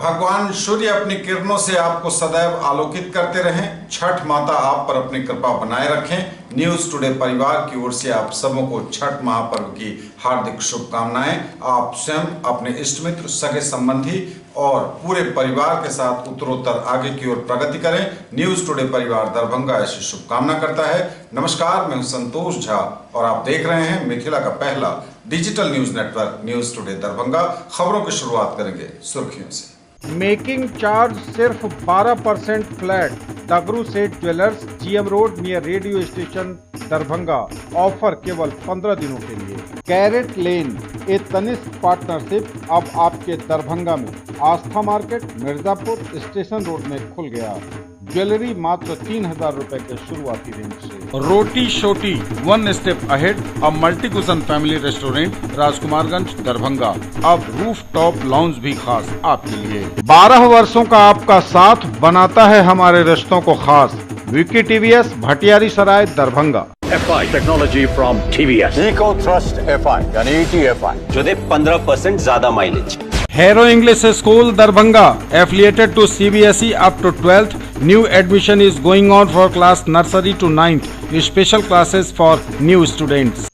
भगवान सूर्य अपनी किरणों से आपको सदैव आलोकित करते रहें। छठ माता आप पर अपनी कृपा बनाए रखें। न्यूज टुडे परिवार की ओर से आप सबों को छठ महापर्व की हार्दिक शुभकामनाएं। आप स्वयं, अपने इष्ट मित्र, सगे संबंधी और पूरे परिवार के साथ उत्तरोत्तर आगे की ओर प्रगति करें। न्यूज टुडे परिवार दरभंगा ऐसी शुभकामना करता है। नमस्कार, मैं संतोष झा और आप देख रहे हैं मिथिला का पहला digital news network news today Darbhanga. खबरों की शुरुआत करेंगे सुर्खियों से। मेकिंग चार्ज सिर्फ 12% फ्लैट। डगरू सेठ jewellers, GM road near radio station Darbhanga. Offer केवल 15 दिनों के लिए। कैरेट लेन ए तनिष्क पार्टनरशिप अब आपके दरभंगा में। आस्था मार्केट मिर्जापुर स्टेशन रोड में खुल गया। ज्वेलरी मात्र 3000 रुपए के शुरुआती रेंज से। रोटी शोटी वन स्टेप अहेड, अब multi cushion family restaurant Rajkumarganj Darbhanga. अब रूफ टॉप लाउंज भी खास आपके लिए। 12 वर्षों का आपका साथ बनाता है हमारे रिश्तों को खास। Vicky TVS, Bhatiyari Sarai Darbhanga. FI technology from TVS। Eco thrust FI यानी ETFI जो दे 15% ज्यादा mileage. Hero English School Darbhanga, affiliated to CBSE up to 12th. New admission is going on for class nursery to 9th. Special classes for new students.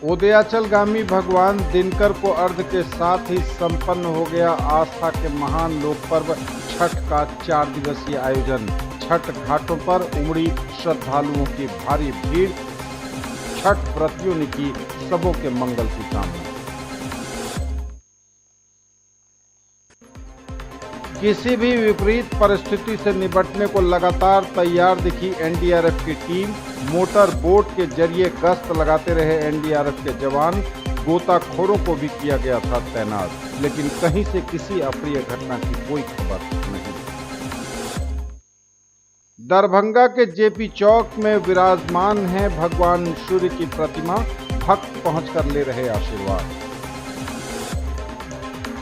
उदयाचलगामी भगवान दिनकर को अर्घ के साथ ही संपन्न हो गया आस्था के महान लोक पर्व छठ का 4 दिवसीय आयोजन। छठ घाटों पर उमड़ी श्रद्धालुओं की भारी भीड़। छठ व्रतियों ने की सबों के मंगल की कामना। किसी भी विपरीत परिस्थिति से निपटने को लगातार तैयार दिखी एनडीआरएफ की टीम। मोटर बोट के जरिए गश्त लगाते रहे एनडीआरएफ के जवान। गोताखोरों को भी किया गया था तैनात, लेकिन कहीं से किसी अप्रिय घटना की कोई खबर नहीं। दरभंगा के जेपी चौक में विराजमान है भगवान सूर्य की प्रतिमा। भक्त पहुंचकर ले रहे आशीर्वाद।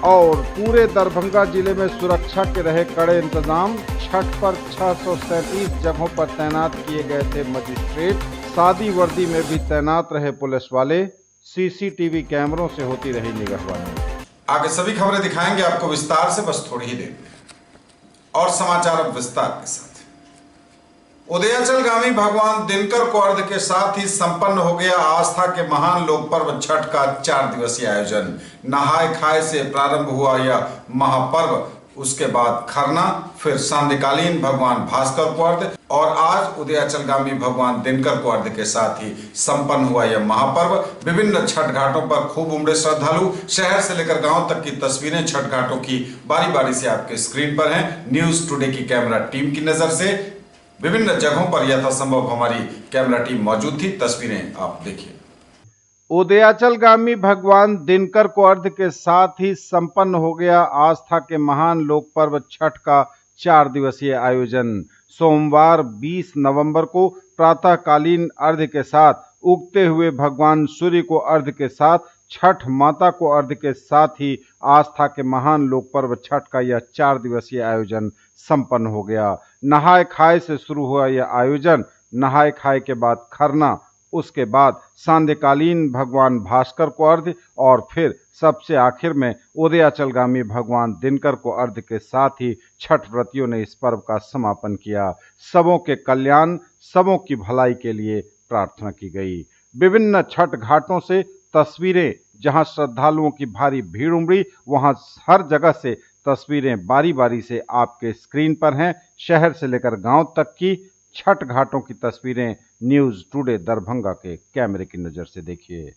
और पूरे दरभंगा जिले में सुरक्षा के रहे कड़े इंतजाम। छठ पर 637 जगहों पर तैनात किए गए थे मजिस्ट्रेट। सादी वर्दी में भी तैनात रहे पुलिस वाले। सीसीटीवी कैमरों से होती रही निगरानी। आगे सभी खबरें दिखाएंगे आपको विस्तार से, बस थोड़ी ही देर में। और समाचार अब विस्तार के साथ। उदयाचलगामी भगवान दिनकर को अर्घ के साथ ही संपन्न हो गया आस्था के महान लोक पर्व छठ का 4 दिवसीय आयोजन। नहाय खाए से प्रारंभ हुआ यह महापर्व। उसके बाद खरना, फिर सांध्यकालीन भगवान भास्कर को अर्घ और आज उदयाचलगामी भगवान दिनकर को अर्घ के साथ ही संपन्न हुआ यह महापर्व। विभिन्न छठ घाटों पर खूब उमड़े श्रद्धालु। शहर से लेकर गांव तक की तस्वीरें छठ घाटों की बारी बारी से आपके स्क्रीन पर हैं। न्यूज टुडे की कैमरा टीम की नजर से विभिन्न जगहों पर यथासंभव हमारी कैमरा टीम मौजूद थी। तस्वीरें आप देखिए। उदयाचलगामी भगवान दिनकर को अर्घ के साथ ही संपन्न हो गया आस्था के महान लोक पर्व छठ का 4 दिवसीय आयोजन। सोमवार 20 नवंबर को प्रातःकालीन अर्घ के साथ उगते हुए भगवान सूर्य को अर्घ के साथ छठ माता को अर्घ के साथ ही आस्था के महान लोक पर्व छठ का यह 4 दिवसीय आयोजन संपन्न हो गया। नहाय खाए से शुरू हुआ यह आयोजन। नहाय खाए के बाद खरना, उसके बाद सांध्यकालीन भगवान भास्कर को अर्घ और फिर सबसे आखिर में उदयाचलगामी भगवान दिनकर को अर्घ के साथ ही छठ व्रतियों ने इस पर्व का समापन किया। सबों के कल्याण, सबों की भलाई के लिए प्रार्थना की गई। विभिन्न छठ घाटों से तस्वीरें, जहां श्रद्धालुओं की भारी भीड़ उमड़ी, वहां हर जगह से तस्वीरें बारी बारी से आपके स्क्रीन पर हैं। शहर से लेकर गांव तक की छठ घाटों की तस्वीरें न्यूज टुडे दरभंगा के कैमरे की नजर से देखिए।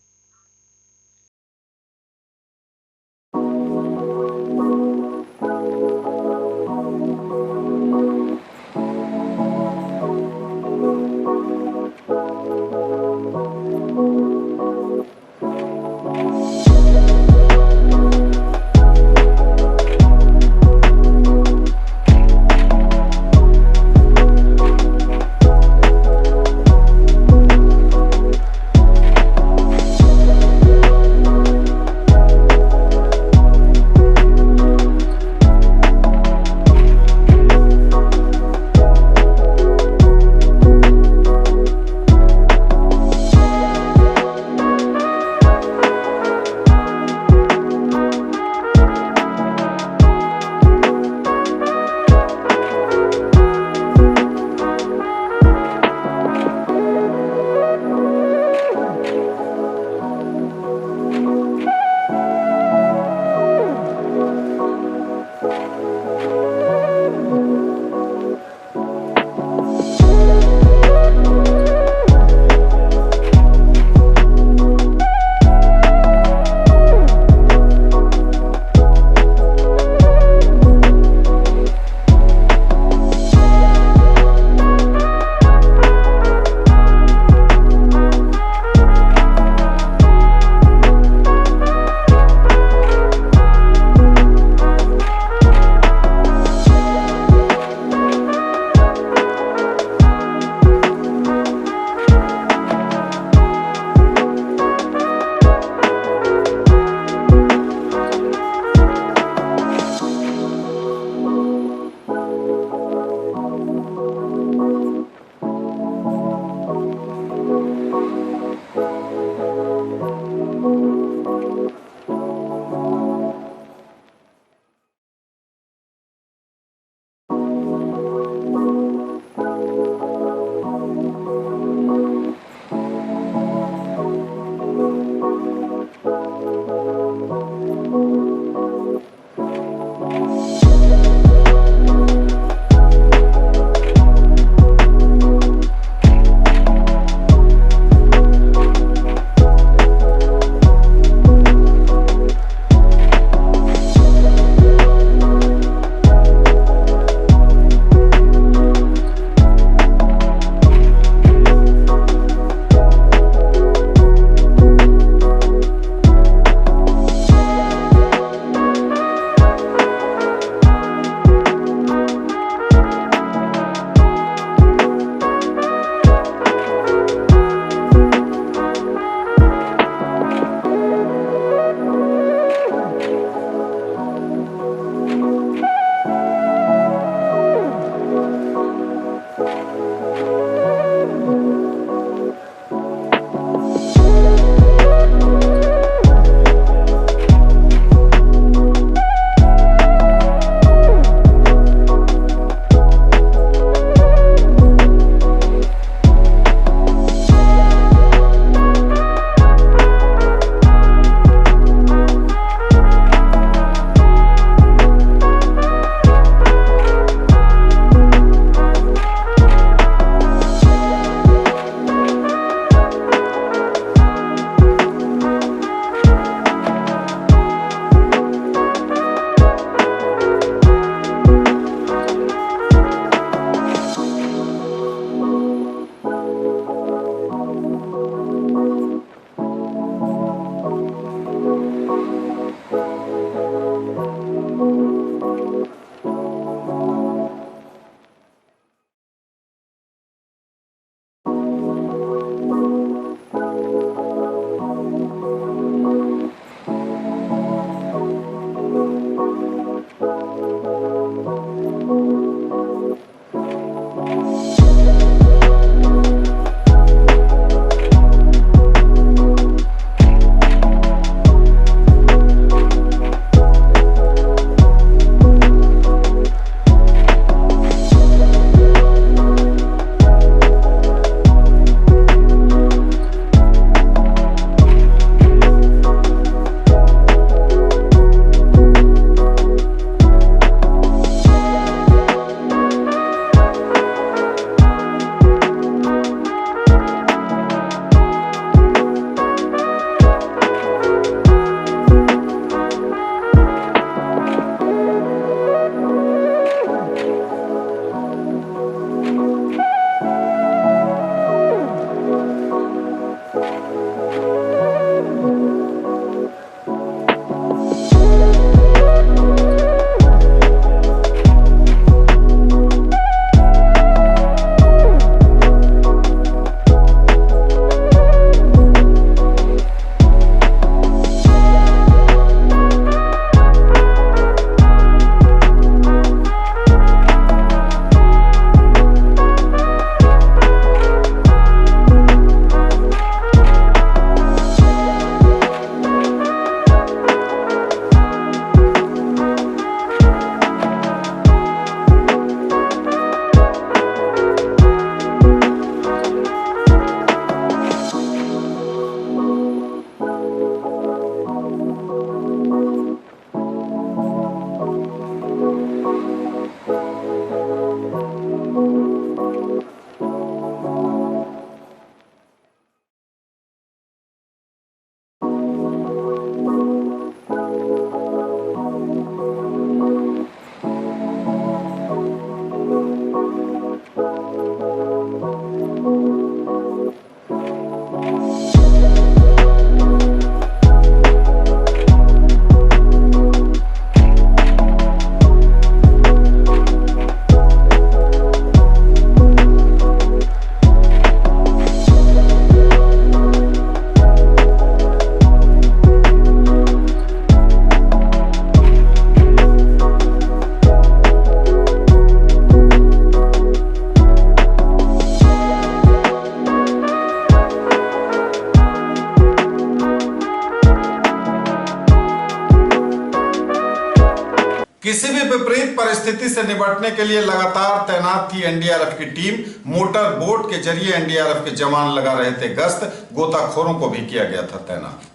किसी भी विपरीत परिस्थिति से निपटने के लिए लगातार तैनात थी एनडीआरएफ की टीम। मोटर बोट के जरिए एनडीआरएफ के जवान लगा रहे थे गश्त। गोताखोरों को भी किया गया था तैनात।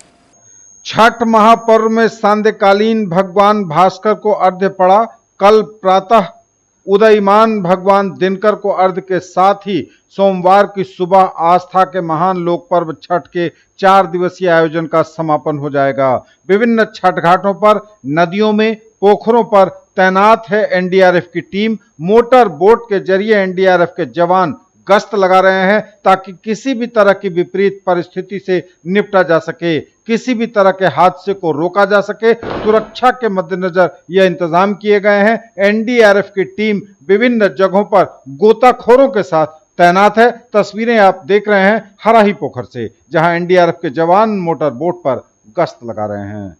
छठ महापर्व में सांध्यकालीन भगवान भास्कर को अर्घ्य पड़ा। कल प्रातः उदयमान भगवान दिनकर को अर्घ्य के साथ ही सोमवार की सुबह आस्था के महान लोक पर्व छठ के 4 दिवसीय आयोजन का समापन हो जाएगा। विभिन्न छठ घाटों पर, नदियों में, पोखरों पर तैनात है एनडीआरएफ की टीम। मोटर बोट के जरिए एनडीआरएफ के जवान गश्त लगा रहे हैं ताकि किसी भी तरह की विपरीत परिस्थिति से निपटा जा सके, किसी भी तरह के हादसे को रोका जा सके। सुरक्षा के मद्देनजर यह इंतजाम किए गए हैं। एनडीआरएफ की टीम विभिन्न जगहों पर गोताखोरों के साथ तैनात है। तस्वीरें आप देख रहे हैं हराही पोखर से, जहां एनडीआरएफ के जवान मोटर बोट पर गश्त लगा रहे हैं।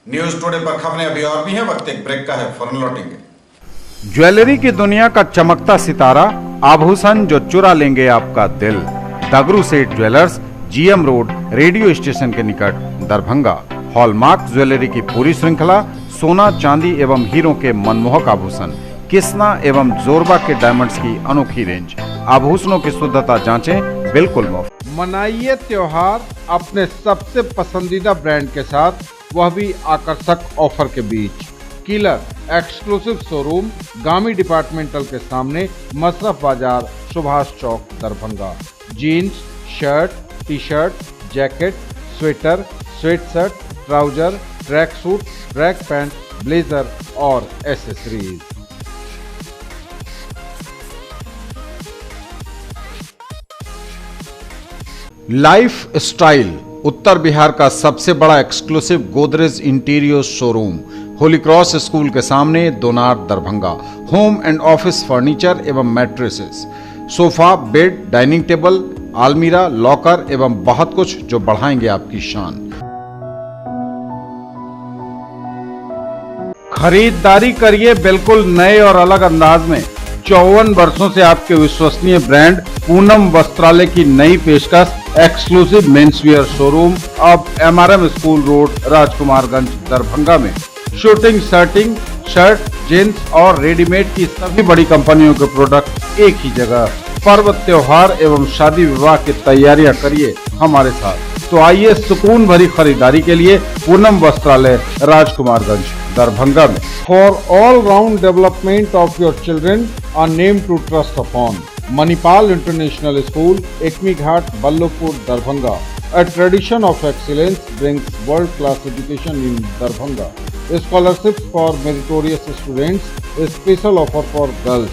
न्यूज टुडे पर खबरें अभी और भी हैं, वक्त एक ब्रेक का है, फौरन लौटेंगे। ज्वेलरी की दुनिया का चमकता सितारा, आभूषण जो चुरा लेंगे आपका दिल। दगरू सेठ jewellers, GM road, radio station के निकट, दरभंगा। हॉलमार्क ज्वेलरी की पूरी श्रृंखला, सोना, चांदी एवं हीरों के मनमोहक आभूषण, किस्ना एवं जोरबा के डायमंड्स की अनोखी रेंज। आभूषणों की शुद्धता जांचें, बिल्कुल मुफ्त। मनाइए त्योहार अपने सबसे पसंदीदा ब्रांड के साथ, वह भी आकर्षक ऑफर के बीच। Killer exclusive showroom, Gami departmental के सामने, Masarraf Bazar, Subhash Chowk, Darbhanga. Jeans, shirt, T shirt, jacket, sweater, sweatshirt, trouser, track suit, track pant, blazer और एसेसरीज। लाइफ स्टाइल उत्तर बिहार का सबसे बड़ा exclusive Godrej interior showroom, holy cross school के सामने, Donar, Darbhanga. Home and office furniture एवं mattresses, sofa, bed, dining table, आलमीरा, locker एवं बहुत कुछ जो बढ़ाएंगे आपकी शान। खरीदारी करिए बिल्कुल नए और अलग अंदाज में। 54 वर्षों से आपके विश्वसनीय ब्रांड पूनम वस्त्रालय की नई पेशकश, एक्सक्लूसिव मेंसवियर शोरूम अब MRM school road, Rajkumarganj, Darbhanga में। शूटिंग, शर्टिंग, शर्ट, जींस और रेडीमेड की सभी बड़ी कंपनियों के प्रोडक्ट एक ही जगह। पर्व, त्योहार एवं शादी विवाह की तैयारियां करिए हमारे साथ। तो आइए सुकून भरी खरीदारी के लिए पूनम वस्त्रालय, राजकुमारगंज, दरभंगा में। For all round development of your children, a name to trust upon. Manipal International School, Ekmi Ghat, Ballopur, Darbhanga. A tradition of excellence brings world-class education in Darbhanga. Scholarships for meritorious students, a special offer for girls.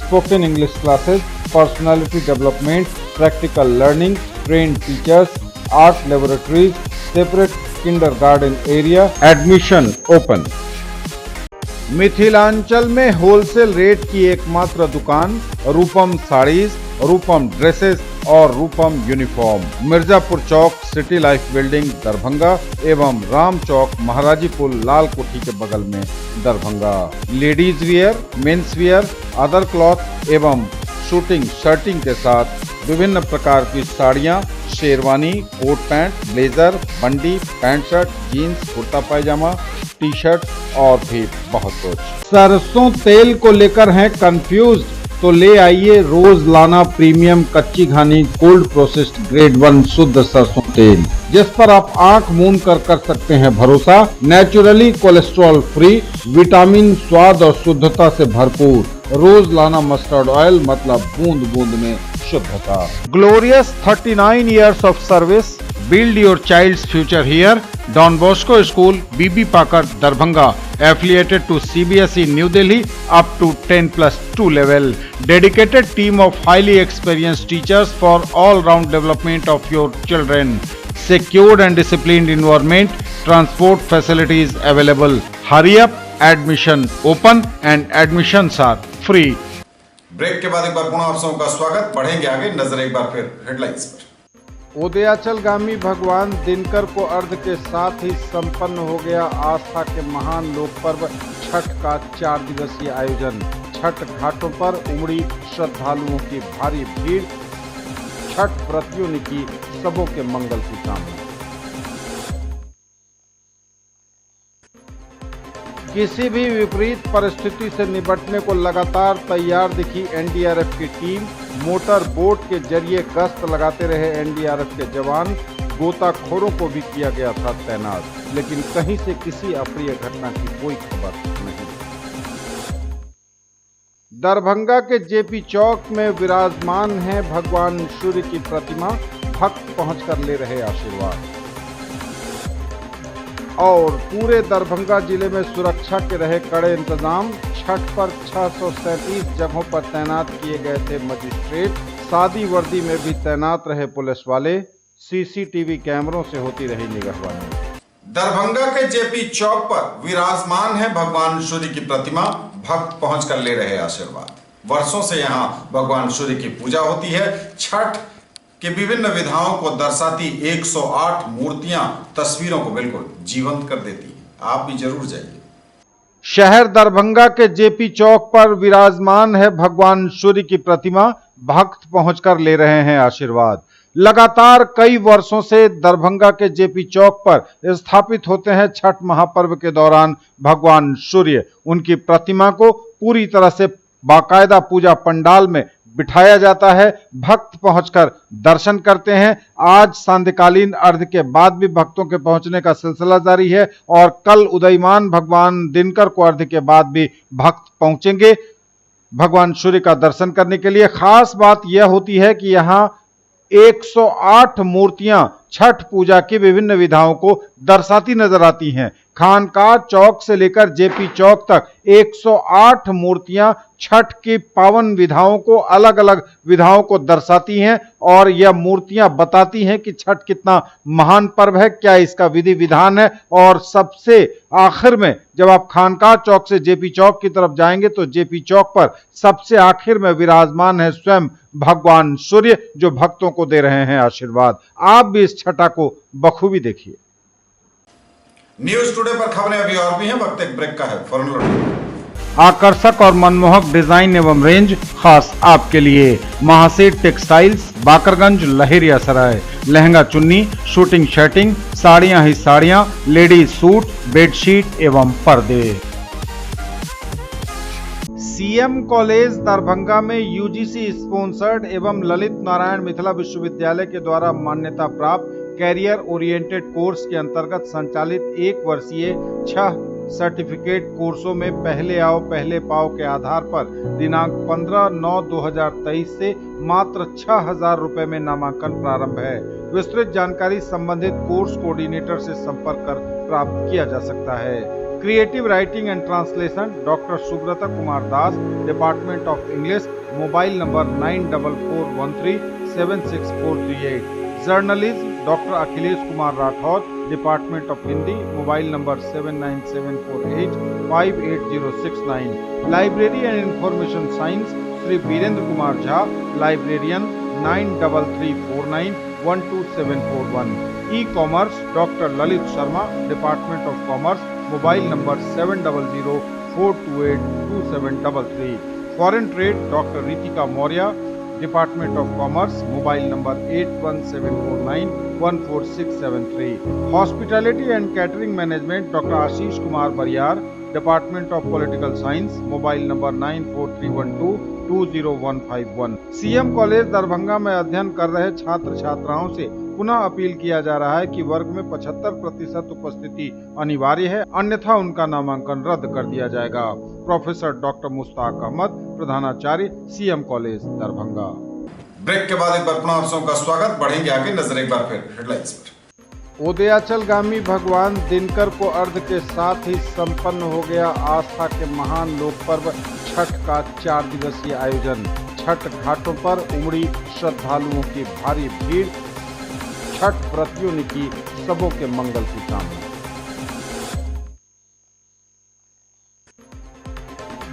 Spoken English classes, personality development, practical learning, trained teachers, art laboratories, separate kindergarten area. Admission open. Mithilanchal में wholesale rate की एकमात्र दुकान, रूपम साड़ीज, रूपम dresses और रूपम uniform. Mirzapur चौक city life building Darbhanga एवं राम चौक महाराजी पुल लाल कोठी के बगल में Darbhanga. Ladies wear, men's wear, other cloth एवं शूटिंग शर्टिंग के साथ विभिन्न प्रकार की साड़ियाँ, शेरवानी, कोट पैंट, ब्लेजर, बंडी, पैंट शर्ट, जीन्स, कुर्ता पायजामा, टी शर्ट और भी बहुत कुछ। सरसों तेल को लेकर हैं कंफ्यूज? तो ले आइए रोज लाना प्रीमियम कच्ची घानी कोल्ड प्रोसेस्ड ग्रेड 1 शुद्ध सरसों तेल, जिस पर आप आंख मूंद कर सकते हैं भरोसा। नेचुरली कोलेस्ट्रॉल फ्री, विटामिन, स्वाद और शुद्धता से भरपूर। रोज लाना मस्टर्ड ऑयल, मतलब बूंद बूंद में शुद्धता। Glorious 39 years of service, build your child's future here. Don Bosco School, BB Pakar, Darbhanga, affiliated to CBSE New Delhi up to 10+2 level. Dedicated team of highly experienced teachers for all-round development of your children. Secured and disciplined environment, transport facilities available. Hurry up, admission open and admissions are free. Break के बाद एक बार पुनः आप सबों का स्वागत। बढ़ेंगे आगे, नजर एक बार फिर हेडलाइंस पर। उदयाचलगामी भगवान दिनकर को अर्घ के साथ ही संपन्न हो गया आस्था के महान लोक पर्व छठ का 4 दिवसीय आयोजन। छठ घाटों पर उमड़ी श्रद्धालुओं की भारी भीड़। छठ व्रतियों ने की सबों के मंगल की कामना। किसी भी विपरीत परिस्थिति से निपटने को लगातार तैयार दिखी एनडीआरएफ की टीम। मोटर बोट के जरिए गश्त लगाते रहे एनडीआरएफ के जवान। गोताखोरों को भी किया गया था तैनात, लेकिन कहीं से किसी अप्रिय घटना की कोई खबर नहीं। दरभंगा के जेपी चौक में विराजमान है भगवान सूर्य की प्रतिमा। भक्त पहुंचकर ले रहे आशीर्वाद। और पूरे दरभंगा जिले में सुरक्षा के रहे कड़े इंतजाम। छठ पर 637 जगहों पर तैनात किए गए थे मजिस्ट्रेट। सादी वर्दी में भी तैनात रहे पुलिस वाले। सीसीटीवी कैमरों से होती रही निगरानी। दरभंगा के जेपी चौक पर विराजमान है भगवान सूर्य की प्रतिमा। भक्त पहुंचकर ले रहे आशीर्वाद। वर्षों से यहाँ भगवान सूर्य की पूजा होती है। छठ के विभिन्न विधाओं को दर्शाती 108 मूर्तियां तस्वीरों को बिल्कुल जीवंत कर देती हैं। आप भी जरूर जाइए। शहर दरभंगा के जेपी चौक पर विराजमान है भगवान सूर्य की प्रतिमा। भक्त पहुंचकर ले रहे हैं आशीर्वाद। लगातार कई वर्षों से दरभंगा के जेपी चौक पर स्थापित होते हैं छठ महापर्व के दौरान भगवान सूर्य। उनकी प्रतिमा को पूरी तरह से बाकायदा पूजा पंडाल में बिठाया जाता है। भक्त पहुंचकर दर्शन करते हैं। आज सांध्यकालीन अर्घ के बाद भी भक्तों के पहुंचने का सिलसिला जारी है और कल उदयमान भगवान दिनकर को अर्घ के बाद भी भक्त पहुंचेंगे भगवान सूर्य का दर्शन करने के लिए। खास बात यह होती है कि यहाँ 108 मूर्तियां छठ पूजा की विभिन्न विधाओं को दर्शाती नजर आती हैं। खानका चौक से लेकर जेपी चौक तक 108 मूर्तियां छठ की पावन विधाओं को, अलग अलग विधाओं को दर्शाती हैं और यह मूर्तियां बताती हैं कि छठ कितना महान पर्व है, क्या इसका विधि विधान है। और सबसे आखिर में जब आप खानका चौक से जेपी चौक की तरफ जाएंगे तो जेपी चौक पर सबसे आखिर में विराजमान है स्वयं भगवान सूर्य, जो भक्तों को दे रहे हैं आशीर्वाद। आप भी इस छठा को बखूबी देखिए। न्यूज टुडे पर खबरें अभी और भी हैं, वक्त एक ब्रेक का है, फौरन लौटेंगे। आकर्षक और मनमोहक डिजाइन एवं रेंज खास आपके लिए। महासेठ टेक्सटाइल्स, बाकरगंज, लहेरिया सराय। लहंगा चुन्नी, शूटिंग शर्टिंग, साड़ियां ही साड़ियां, लेडीज सूट, बेडशीट एवं पर्दे। सीएम कॉलेज दरभंगा में यूजीसी स्पॉन्सर्ड एवं ललित नारायण मिथिला विश्वविद्यालय के द्वारा मान्यता प्राप्त कैरियर ओरिएंटेड कोर्स के अंतर्गत संचालित 1 वर्षीय 6 सर्टिफिकेट कोर्सों में पहले आओ पहले पाओ के आधार पर दिनांक 15/9/2023 से मात्र 6,000 रुपए में नामांकन प्रारंभ है। विस्तृत जानकारी संबंधित कोर्स कोऑर्डिनेटर से संपर्क कर प्राप्त किया जा सकता है। Creative writing and translation doctor Subrata Kumar Das, department of English, mobile number 9441376438। Journalism doctor Akhilesh Kumar Rathore, department of Hindi, mobile number 7974858069। Library and information science Shri Virendra Kumar Jha, librarian, 9349127741। E-commerce doctor Lalit Sharma, department of commerce, mobile number 7004282733। Foreign trade doctor Ritika Maurya, department of commerce, mobile number 8174914673। Hospitality and catering management doctor Ashish Kumar Bariyar, department of political science, mobile number 9431220151। CM college Darbhanga में अध्ययन कर रहे छात्र छात्राओं से पुनः appeal किया जा रहा है कि वर्ग में 75% उपस्थिति अनिवार्य है, अन्यथा उनका नामांकन रद्द कर दिया जाएगा। प्रोफेसर डॉक्टर मुश्ताक अहमद, प्रधानाचार्य, सीएम कॉलेज दरभंगा। ब्रेक के बाद एक बार पुनः आप सबका स्वागत। बढ़ेंगे आगे, नजर एक बार फिर हेडलाइंस पर। उदयाचलगामी भगवान दिनकर को अर्घ के साथ ही संपन्न हो गया आस्था के महान लोक पर्व छठ का 4 दिवसीय आयोजन। छठ घाटों पर उमड़ी श्रद्धालुओं की भारी भीड़, छठ व्रतियों ने की सबों के मंगल की कामना।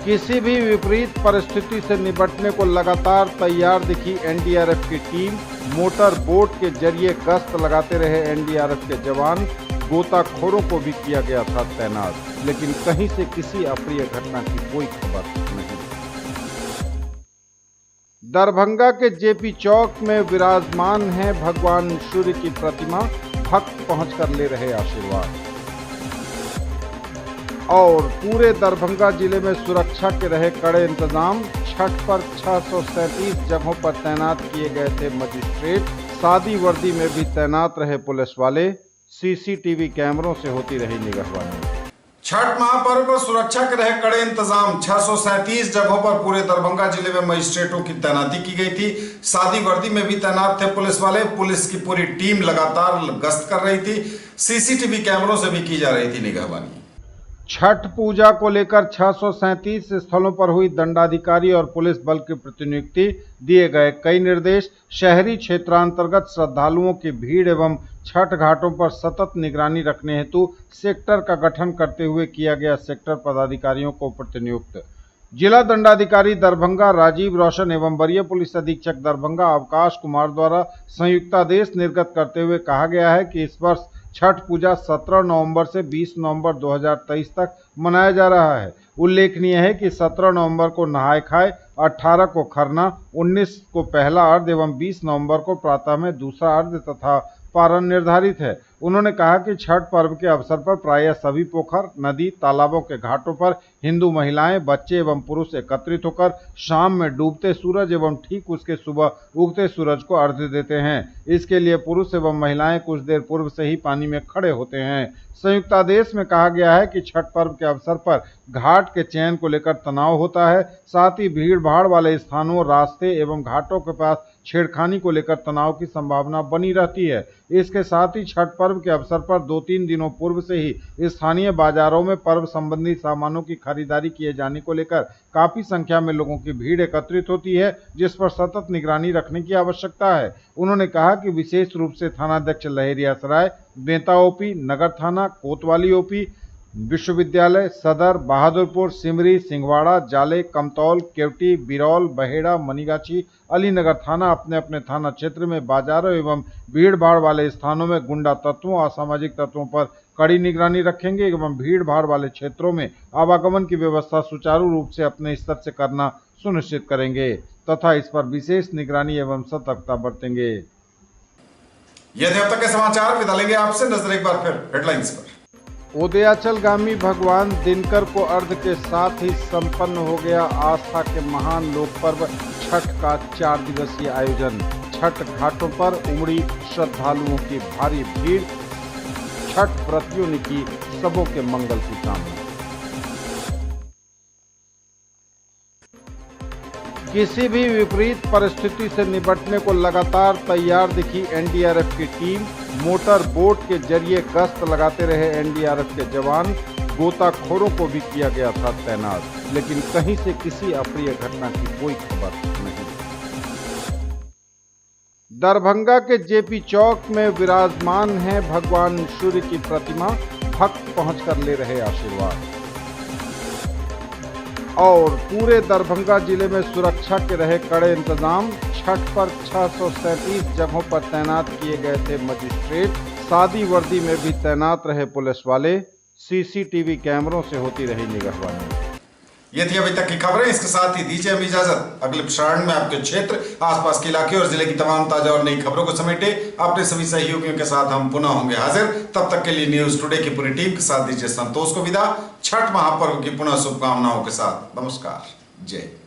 किसी भी विपरीत परिस्थिति से निपटने को लगातार तैयार दिखी एनडीआरएफ की टीम। मोटर बोट के जरिए गश्त लगाते रहे एनडीआरएफ के जवान। गोताखोरों को भी किया गया था तैनात, लेकिन कहीं से किसी अप्रिय घटना की कोई खबर नहीं। दरभंगा के जेपी चौक में विराजमान है भगवान सूर्य की प्रतिमा। भक्त पहुंचकर ले रहे आशीर्वाद। और पूरे दरभंगा जिले में सुरक्षा के रहे कड़े इंतजाम। छठ पर 637 जगहों पर तैनात किए गए थे मजिस्ट्रेट। सादी वर्दी में भी तैनात रहे पुलिस वाले। सीसीटीवी कैमरों से होती रही निगरानी। छठ महापर्व पर सुरक्षा के रहे कड़े इंतजाम। 637 जगहों पर पूरे दरभंगा जिले में मजिस्ट्रेटों की तैनाती की गई थी। सादी वर्दी में भी तैनात थे पुलिस वाले। पुलिस की पूरी टीम लगातार गश्त कर रही थी। सीसीटीवी कैमरों से भी की जा रही थी निगरानी। छठ पूजा को लेकर 637 स्थलों पर हुई दंडाधिकारी और पुलिस बल की प्रतिनियुक्ति। दिए गए कई निर्देश। शहरी क्षेत्रांतर्गत श्रद्धालुओं की भीड़ एवं छठ घाटों पर सतत निगरानी रखने हेतु सेक्टर का गठन करते हुए किया गया सेक्टर पदाधिकारियों को प्रतिनियुक्त। जिला दंडाधिकारी दरभंगा राजीव रोशन एवं वरीय पुलिस अधीक्षक दरभंगा अवकाश कुमार द्वारा संयुक्तादेश निर्गत करते हुए कहा गया है कि इस वर्ष छठ पूजा 17 नवंबर से 20 नवंबर 2023 तक मनाया जा रहा है। उल्लेखनीय है कि 17 नवंबर को नहाय खाए, 18 को खरना, 19 को पहला अर्घ एवं 20 नवंबर को प्रातः में दूसरा अर्घ तथा पारण निर्धारित है। उन्होंने कहा कि छठ पर्व के अवसर पर प्रायः सभी पोखर, नदी, तालाबों के घाटों पर हिंदू महिलाएं, बच्चे एवं पुरुष एकत्रित होकर शाम में डूबते सूरज एवं ठीक उसके सुबह उगते सूरज को अर्घ्य देते हैं। इसके लिए पुरुष एवं महिलाएं कुछ देर पूर्व से ही पानी में खड़े होते हैं। संयुक्तादेश में कहा गया है कि छठ पर्व के अवसर पर घाट के चयन को लेकर तनाव होता है। साथ ही भीड़ भाड़ वाले स्थानों, रास्ते एवं घाटों के पास छेड़खानी को लेकर तनाव की संभावना बनी रहती है। इसके साथ ही छठ पर्व के अवसर पर 2-3 दिनों पूर्व से ही स्थानीय बाजारों में पर्व संबंधी सामानों की खरीदारी किए जाने को लेकर काफी संख्या में लोगों की भीड़ एकत्रित होती है, जिस पर सतत निगरानी रखने की आवश्यकता है। उन्होंने कहा कि विशेष रूप से थानाध्यक्ष लहेरियासराय, बेंता ओपी, नगर थाना, कोतवाली ओपी, विश्वविद्यालय, सदर, बहादुरपुर, सिमरी, सिंहवाड़ा, जाले, कमतौल, केवटी, बिरौल, बहेड़ा, मनीगाछी, अलीनगर थाना अपने अपने थाना क्षेत्र में बाजारों एवं भीड़ भाड़ वाले स्थानों में गुंडा तत्वों, असामाजिक तत्वों पर कड़ी निगरानी रखेंगे एवं भीड़ भाड़ वाले क्षेत्रों में आवागमन की व्यवस्था सुचारू रूप से अपने स्तर से करना सुनिश्चित करेंगे तथा इस पर विशेष निगरानी एवं सतर्कता बरतेंगे। ये थे अब तक के समाचार। विदा लेंगे आपसे, नजर एक बार फिर हेडलाइंस पर। उदयाचलगामी भगवान दिनकर को अर्घ के साथ ही संपन्न हो गया आस्था के महान लोक पर्व छठ का 4 दिवसीय आयोजन। छठ घाटों पर उमड़ी श्रद्धालुओं की भारी भीड़, छठ व्रतियों ने की सबों के मंगल की कामना। किसी भी विपरीत परिस्थिति से निपटने को लगातार तैयार दिखी एनडीआरएफ की टीम। मोटर बोट के जरिए गश्त लगाते रहे एनडीआरएफ के जवान। गोताखोरों को भी किया गया था तैनात, लेकिन कहीं से किसी अप्रिय घटना की कोई खबर नहीं। दरभंगा के जेपी चौक में विराजमान है भगवान सूर्य की प्रतिमा। भक्त पहुंचकर ले रहे आशीर्वाद। और पूरे दरभंगा जिले में सुरक्षा के रहे कड़े इंतजाम। छठ पर 637 जगहों पर तैनात किए गए थे मजिस्ट्रेट। सादी वर्दी में भी तैनात रहे पुलिस वाले। सीसीटीवी कैमरों से होती रही निगरानी। ये थी अभी तक की खबरें। इसके साथ ही दीजिए हमें इजाजत। अगले प्रसारण में आपके क्षेत्र, आसपास के इलाके और जिले की तमाम ताजा और नई खबरों को समेटे अपने सभी सहयोगियों के साथ हम पुनः होंगे हाजिर। तब तक के लिए न्यूज टुडे की पूरी टीम के साथ दीजिए संतोष को विदा। छठ महापर्व की पुनः शुभकामनाओं के साथ नमस्कार। जय।